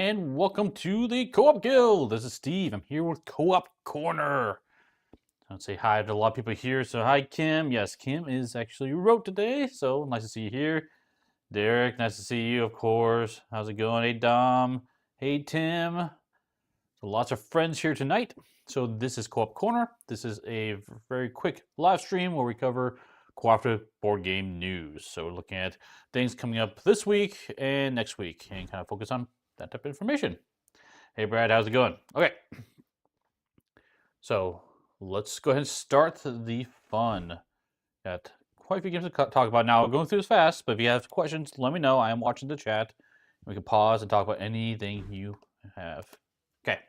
and welcome to the Co-op Guild. This is Steve. I'm here with Co-op Corner. I'll say hi to a lot of people here. So hi, Kim. Yes, Kim is actually wrote today, so nice to see you here. Derek, nice to see you, of course. How's it going? Hey, Dom. Hey, Tim. So lots of friends here tonight. So this is Co-op Corner. This is a very quick live stream where we cover cooperative board game news. So we're looking at things coming up this week and next week and kind of focus on that type of information. Hey, Brad, how's it going? Okay. So let's go ahead and start the fun. Got quite a few games to talk about now. I'm going through this fast, but if you have questions, let me know. I am watching the chat. We can pause and talk about anything you have. Okay.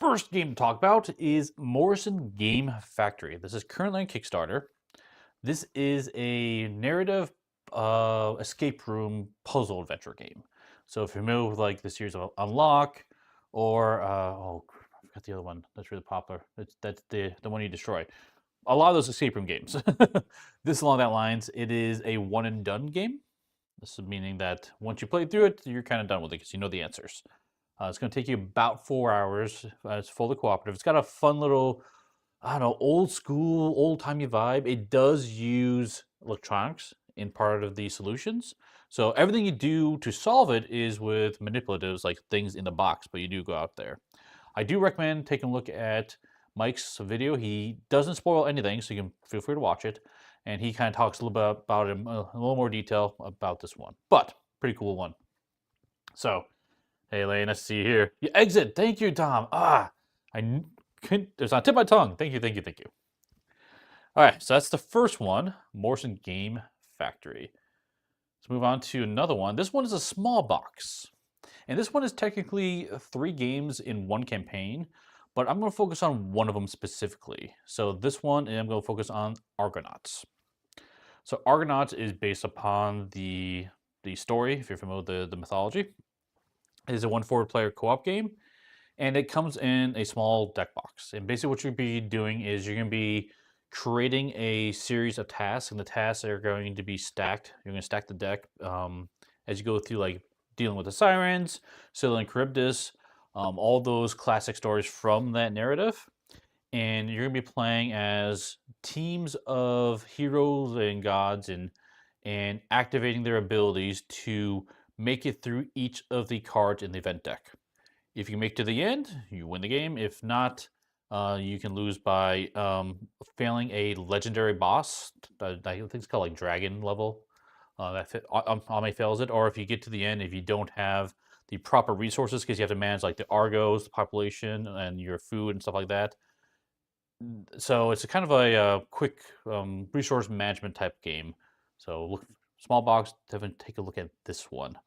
First game to talk about is Morrison Game Factory. This is currently on Kickstarter. This is a narrative escape room puzzle adventure game. So if you're familiar with like the series of Unlock or I forgot the other one that's really popular. That's the one you destroy. A lot of those escape room games. This along that lines, it is a one and done game. This is meaning that once you play through it, you're kind of done with it because you know the answers. It's going to take you about 4 hours. It's fully cooperative. It's got a fun little, I don't know, old school, old-timey vibe. It does use electronics in part of the solutions. So everything you do to solve it is with manipulatives, like things in the box, but you do go out there. I do recommend taking a look at Mike's video. He doesn't spoil anything, so you can feel free to watch it. And he kind of talks a little bit about it in a little more detail about this one. But, pretty cool one. So, hey, Lane, nice to see you here. You exit. Thank you, Tom. I couldn't. It's on the tip of my tongue. Thank you. All right, so that's the first one, Morrison Game Factory. Let's move on to another one. This one is a small box. And this one is technically 3 games in one campaign, but I'm going to focus on one of them specifically. So this one, I'm going to focus on Argonauts. So Argonauts is based upon the story, if you're familiar with the mythology. It is a 1-4 player co-op game, and it comes in a small deck box. And basically what you'll be doing is you're going to be creating a series of tasks, and the tasks are going to be stacked. You're going to stack the deck as you go through, like dealing with the sirens, Scylla and Charybdis, all those classic stories from that narrative. And you're going to be playing as teams of heroes and gods and activating their abilities to make it through each of the cards in the event deck. If you make it to the end, you win the game. If not, you can lose by failing a legendary boss. I think it's called like dragon level. Ame fails it. Or if you get to the end, if you don't have the proper resources, because you have to manage like the Argos, the population, and your food and stuff like that. So it's a kind of a quick resource management type game. So look, small box, definitely take a look at this one.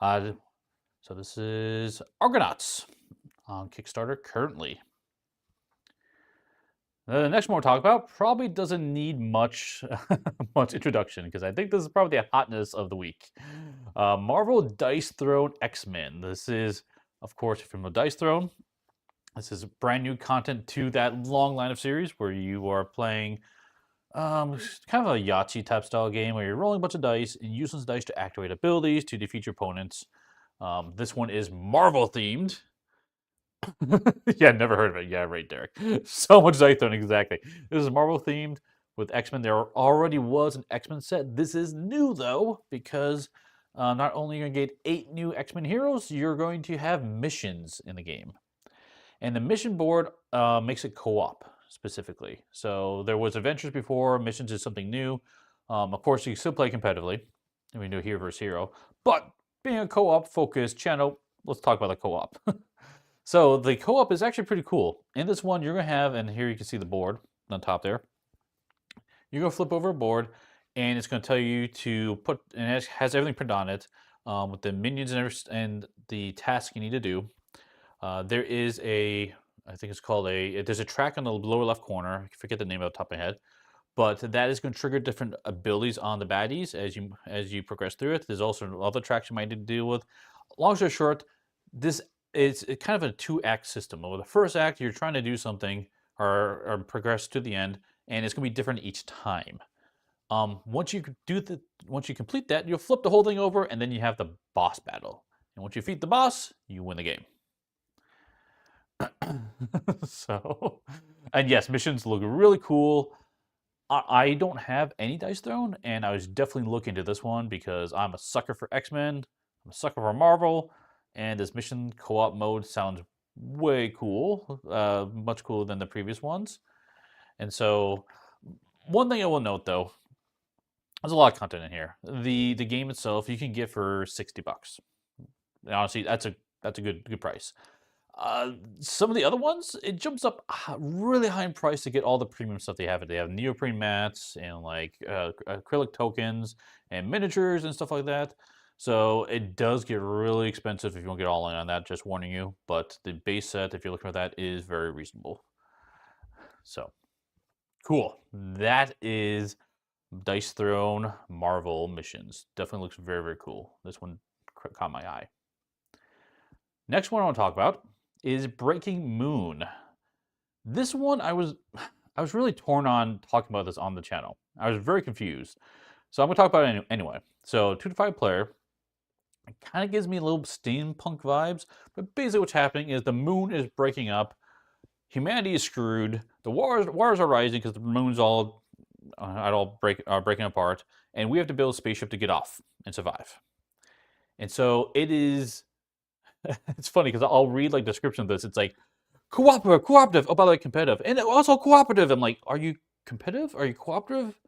So this is Argonauts on Kickstarter currently. The next one we'll talk about probably doesn't need much introduction because I think this is probably the hotness of the week. Marvel Dice Throne X-Men. This is, of course, from the Dice Throne. This is brand new content to that long line of series where you are playing kind of a Yahtzee type style game where you're rolling a bunch of dice and using those dice to activate abilities to defeat your opponents. This one is Marvel themed. Yeah, never heard of it. Yeah, right, Derek. So much Dice Throne, exactly. This is Marvel themed with X-Men. There already was an X-Men set. This is new though, because not only are you going to get 8 new X-Men heroes, you're going to have missions in the game. And the mission board makes it co-op specifically. So there was adventures before, missions is something new. Of course, you can still play competitively. We do hero versus hero. But being a co-op focused channel, let's talk about the co-op. So the co-op is actually pretty cool. In this one, you're going to have, and here you can see the board on top there. You're going to flip over a board, and it's going to tell you to put, and it has everything printed on it with the minions and the tasks you need to do. There is I think it's called there's a track on the lower left corner. I forget the name off the top of my head. But that is going to trigger different abilities on the baddies as you progress through it. There's also other tracks you might need to deal with. Long story short, this is kind of a 2-act system. With the first act, you're trying to do something or progress to the end, and it's going to be different each time. Once you complete that, you'll flip the whole thing over, and then you have the boss battle. And once you defeat the boss, you win the game. So, and yes, missions look really cool. I don't have any dice thrown, and I was definitely looking into this one because I'm a sucker for X-Men, I'm a sucker for Marvel, and this mission co-op mode sounds way cool, much cooler than the previous ones. And so, one thing I will note though, there's a lot of content in here. The game itself you can get for $60. And honestly, that's a good price. Some of the other ones, it jumps up really high in price to get all the premium stuff they have. They have neoprene mats and like acrylic tokens and miniatures and stuff like that. So it does get really expensive if you want to get all in on that, just warning you. But the base set, if you're looking for that, is very reasonable. So, cool. That is Dice Throne Marvel missions. Definitely looks very cool. This one caught my eye. Next one I want to talk about is Breaking Moon. This one I was really torn on talking about this on the channel. I was very confused. So I'm going to talk about it anyway. So 2 to 5 player. It kind of gives me a little steampunk vibes, but basically what's happening is the moon is breaking up. Humanity is screwed. The waters are rising because the moon's all breaking apart, and we have to build a spaceship to get off and survive. And so it is. It's funny because I'll read like description of this. It's like cooperative. Oh, by the way, competitive, and also cooperative. I'm like, are you competitive? Are you cooperative?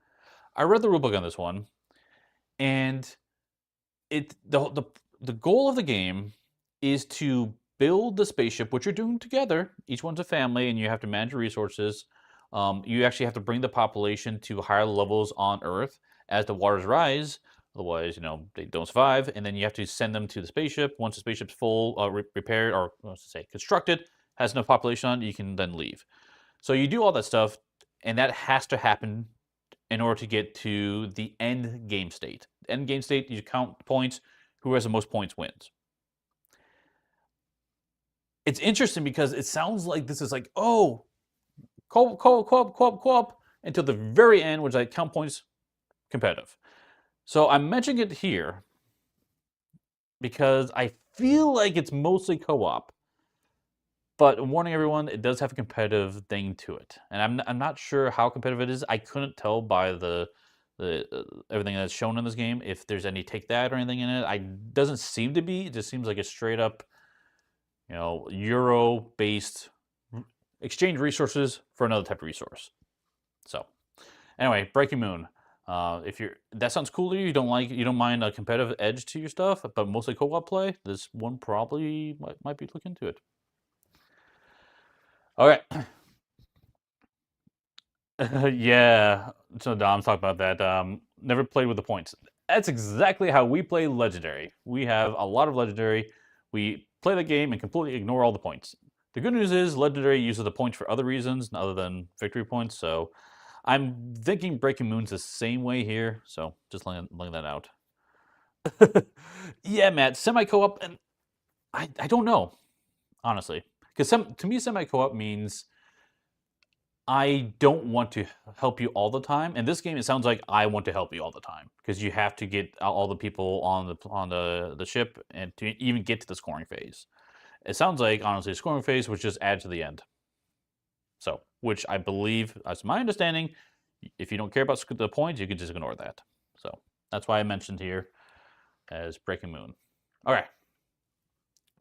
I read the rulebook on this one, and the goal of the game is to build the spaceship, which you're doing together. Each one's a family, and you have to manage resources. You actually have to bring the population to higher levels on Earth as the waters rise. Otherwise, they don't survive. And then you have to send them to the spaceship. Once the spaceship's full, repaired, or let's say constructed, has enough population on it, you can then leave. So you do all that stuff, and that has to happen in order to get to the end game state. End game state, you count points. Who has the most points wins. It's interesting because it sounds like this is like, oh, co-op, until the very end, which I count points competitive. So I'm mentioning it here because I feel like it's mostly co-op. But warning everyone, it does have a competitive thing to it. And I'm not sure how competitive it is. I couldn't tell by the everything that's shown in this game if there's any take that or anything in it. It doesn't seem to be. It just seems like a straight up, Euro-based exchange resources for another type of resource. So, anyway, Breaking Moon. That sounds cool to you. You don't mind a competitive edge to your stuff, but mostly co-op play. This one probably might be looking into it. Okay. Yeah. So Dom's talking about that. Never played with the points. That's exactly how we play Legendary. We have a lot of Legendary. We play the game and completely ignore all the points. The good news is Legendary uses the points for other reasons other than victory points. So I'm thinking Breaking Moon's the same way here. So just laying that out. Yeah, Matt, semi-co-op, and I don't know, honestly. Because to me, semi-co-op means I don't want to help you all the time. In this game, it sounds like I want to help you all the time because you have to get all the people on the ship and to even get to the scoring phase. It sounds like, honestly, the scoring phase was just added to the end. So, which I believe, as my understanding, if you don't care about the points, you can just ignore that. So that's why I mentioned here as Breaking Moon. All right,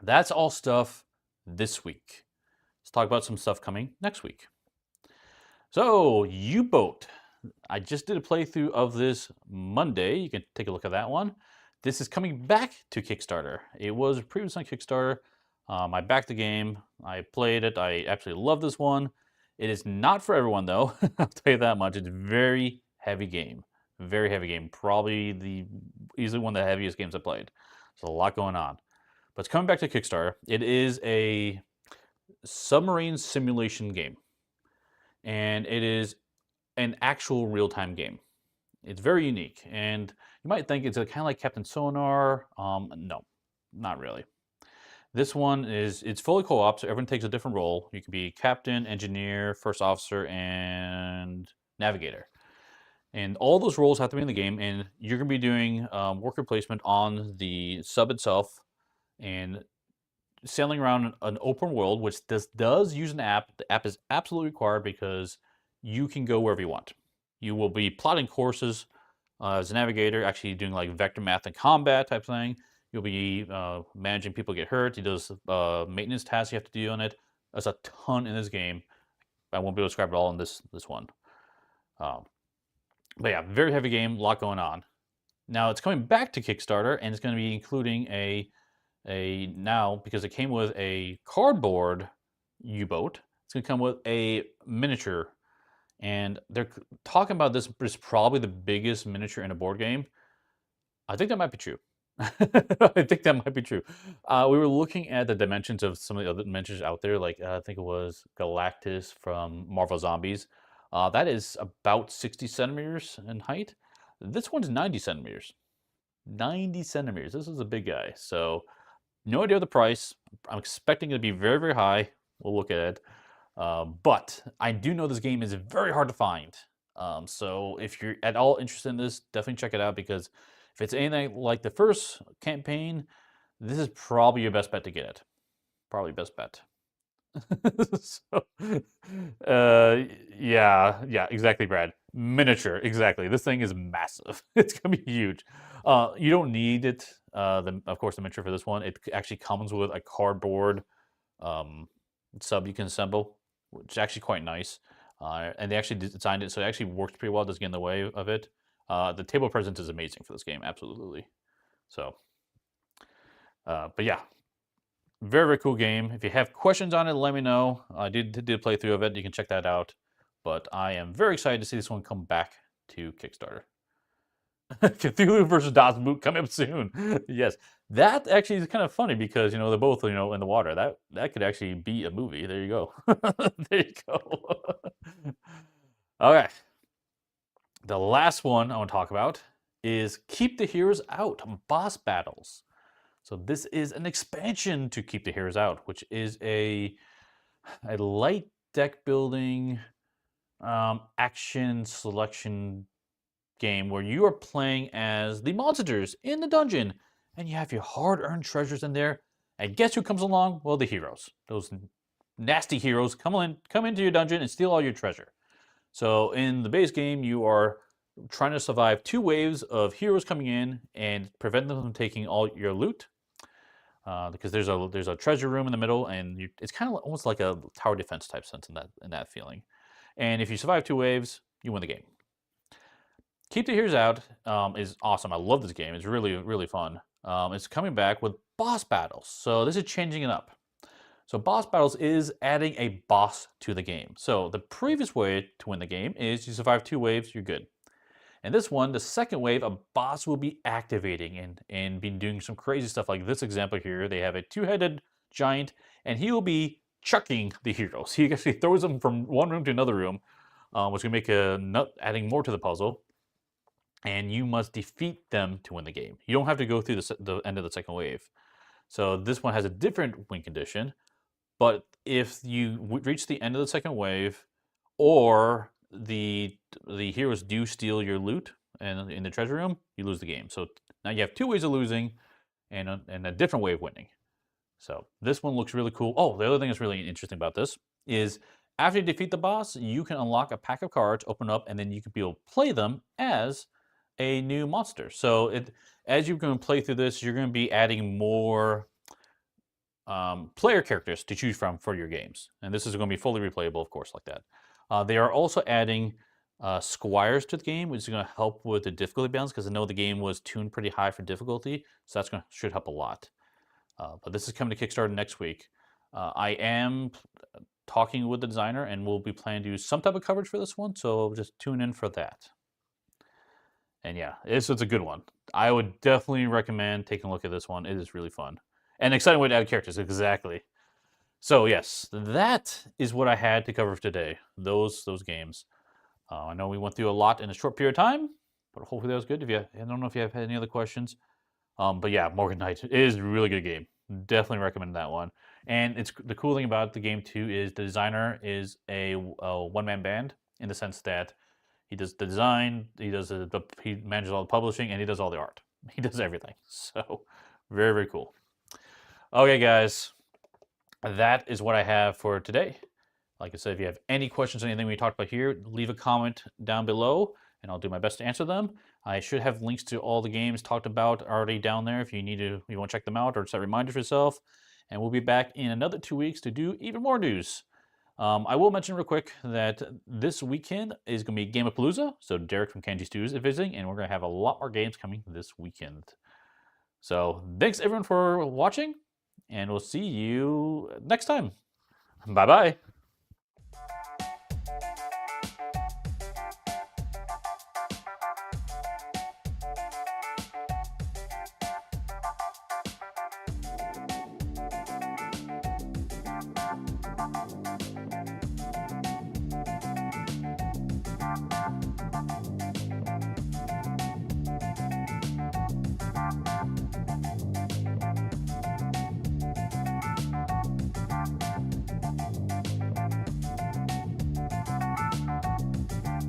that's all stuff this week. Let's talk about some stuff coming next week. So, U-Boat. I just did a playthrough of this Monday. You can take a look at that one. This is coming back to Kickstarter. It was previously on Kickstarter. I backed the game. I played it. I absolutely love this one. It is not for everyone, though. I'll tell you that much. It's a very heavy game. Very heavy game. Probably easily one of the heaviest games I played. There's a lot going on. But it's coming back to Kickstarter. It is a submarine simulation game. And it is an actual real-time game. It's very unique. And you might think it's kind of like Captain Sonar. No, not really. This one it's fully co-op, so everyone takes a different role. You can be captain, engineer, first officer, and navigator. And all those roles have to be in the game, and you're going to be doing worker placement on the sub itself. and sailing around an open world, which this does use an app. The app is absolutely required because you can go wherever you want. You will be plotting courses as a navigator, actually doing like vector math and combat type thing. You'll be managing people get hurt. He does maintenance tasks you have to do on it. There's a ton in this game. I won't be able to describe it all in this one. Um, but yeah, very heavy game, a lot going on. Now it's coming back to Kickstarter, and it's going to be including a now, because it came with a cardboard U-boat, it's going to come with a miniature, and they're talking about this is probably the biggest miniature in a board game. I think that might be true. I think that might be true. We were looking at the dimensions of some of the other dimensions out there, like I think it was Galactus from Marvel Zombies. That is about 60 centimeters in height. This one's 90 centimeters. 90 centimeters. This is a big guy. So no idea the price. I'm expecting it to be very, very high. We'll look at it. But I do know this game is very hard to find. So if you're at all interested in this, definitely check it out, because if it's anything like the first campaign, this is probably your best bet to get it. Probably best bet. So, yeah, exactly, Brad. Miniature, exactly. This thing is massive. It's gonna be huge. You don't need it. Of course, the miniature for this one. It actually comes with a cardboard sub you can assemble, which is actually quite nice. And they actually designed it so it actually works pretty well. It doesn't get in the way of it. The table presence is amazing for this game, absolutely. So, but yeah, very, very cool game. If you have questions on it, let me know. I did a playthrough of it. You can check that out. But I am very excited to see this one come back to Kickstarter. Cthulhu versus Das Boot coming up soon. Yes, that actually is kind of funny because they're both in the water. That could actually be a movie. There you go. There you go. Okay. The last one I want to talk about is Keep the Heroes Out Boss Battles. So this is an expansion to Keep the Heroes Out, which is a light deck building action selection game where you are playing as the monsters in the dungeon, and you have your hard-earned treasures in there. And guess who comes along? Well, the heroes. Those nasty heroes come into your dungeon and steal all your treasure. So in the base game, you are trying to survive 2 waves of heroes coming in and prevent them from taking all your loot. Because there's a treasure room in the middle, and it's kind of almost like a tower defense type sense in that feeling. And if you survive 2 waves, you win the game. Keep the Heroes Out is awesome. I love this game. It's really, really fun. It's coming back with boss battles. So this is changing it up. So boss battles is adding a boss to the game. So the previous way to win the game is you survive 2 waves, you're good. And this one, the second wave, a boss will be activating and be doing some crazy stuff. Like this example here, they have a 2-headed giant, and he will be chucking the heroes. He actually throws them from one room to another room, which will make adding more to the puzzle. And you must defeat them to win the game. You don't have to go through the end of the second wave. So this one has a different win condition. But if you reach the end of the second wave, or the heroes do steal your loot and in the treasure room, you lose the game. So now you have 2 ways of losing and a different way of winning. So this one looks really cool. Oh, the other thing that's really interesting about this is after you defeat the boss, you can unlock a pack of cards, open up, and then you can be able to play them as a new monster. So as you're going to play through this, you're going to be adding more player characters to choose from for your games. And this is going to be fully replayable, of course, like that. They are also adding squires to the game, which is going to help with the difficulty balance, because I know the game was tuned pretty high for difficulty, so that should help a lot. But this is coming to Kickstarter next week. I am talking with the designer, and we'll be planning to do some type of coverage for this one, so just tune in for that. And yeah, it's a good one. I would definitely recommend taking a look at this one. It is really fun. And exciting way to add characters, exactly. So yes, that is what I had to cover for today. Those games. I know we went through a lot in a short period of time, but hopefully that was good. I don't know if you have had any other questions. But yeah, Morgan Knight is a really good game. Definitely recommend that one. And the cool thing about the game too is the designer is a one-man band, in the sense that he does the design, he manages all the publishing, and he does all the art. He does everything. So very, very cool. Okay, guys, that is what I have for today. Like I said, if you have any questions or anything we talked about here, leave a comment down below, and I'll do my best to answer them. I should have links to all the games talked about already down there if you want to check them out or set reminders for yourself. And we'll be back in another 2 weeks to do even more news. I will mention real quick that this weekend is going to be Gamapalooza. So Derek from Kenji Stews is visiting, and we're going to have a lot more games coming this weekend. So thanks everyone for watching, and we'll see you next time. Bye-bye.